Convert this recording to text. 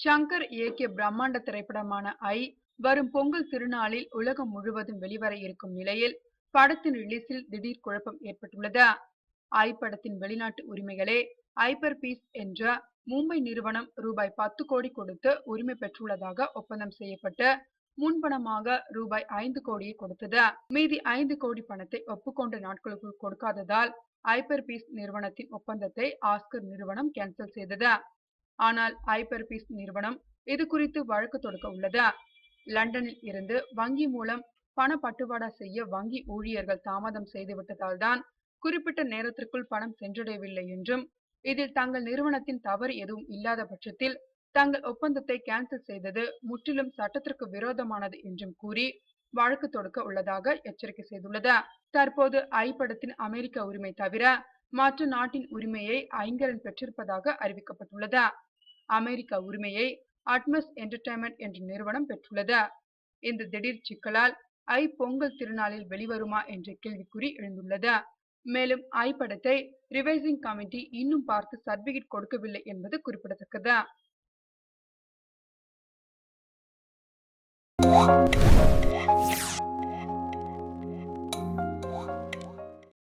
ஷங்கர் இயக்கிய பிரம்மாண்ட திரைப்படமான ஐ வரும் பொங்கல் திருநாளில் உலகம் முழுவதும் வெளிவர இருக்கும் நிலையில் படத்தின் ரிலீஸில் திடீர் குழப்பம் ஏற்பட்டுள்ளது. ஐ படத்தின் வெளிநாட்டு உரிமைகளை ஐபர் பீஸ் என்ற மும்பை நிறுவனம் ரூபாய் 10 கோடி கொடுத்து உரிமை பெற்றுள்ளதாக ஒப்பந்தம் செய்யப்பட்டு முன்பணமாக ரூபாய் 5 கோடியை கொடுத்தது. மீதி 5 கோடி பணத்தை ஒப்புக்கொண்ட நாட்களுக்குள் கொடுக்காததால் ஐபர் பீஸ் நிறுவனத்தின் ஒப்பந்தத்தை ஆஸ்கர் நிறுவனம் கேன்சல் செய்தது. ஆனால் ஐபர் பீஸ் நிறுவனம் இது குறித்து வழக்கு தொடுக்க உள்ளது. லண்டனில் இருந்து வங்கி மூலம் பண பட்டுவாடா செய்ய வங்கி ஊழியர்கள் தாமதம் செய்துவிட்டதால் தான் குறிப்பிட்ட நேரத்திற்குள் பணம் சென்றடையவில்லை என்றும், இதில் தங்கள் நிறுவனத்தின் தவறு எதுவும் இல்லாத பட்சத்தில் தங்கள் ஒப்பந்தத்தை கேன்சல் செய்தது முற்றிலும் சட்டத்திற்கு விரோதமானது என்றும் கூறி வழக்கு தொடுக்க உள்ளதாக எச்சரிக்கை செய்துள்ளது. தற்போது ஐ படத்தின் அமெரிக்க உரிமை தவிர மற்ற நாட்டின் உரிமையை ஐங்கரன் பெற்றிருப்பதாக அறிவிக்கப்பட்டுள்ளது. அமெரிக்க உரிமையை அட்மஸ் என்டர்டைன்மெண்ட் என்ற நிறுவனம் பெற்றுள்ளது. இந்த திடீர் சிக்கலால் ஐ பொங்கல் திருநாளில் வெளிவருமா என்ற கேள்விக்குறி எழுந்துள்ளது. மேலும் ஐ படத்தை ரிவைசிங் கமிட்டி இன்னும் பார்த்து சர்டிபிகேட் கொடுக்கவில்லை என்பது குறிப்பிடத்தக்கது.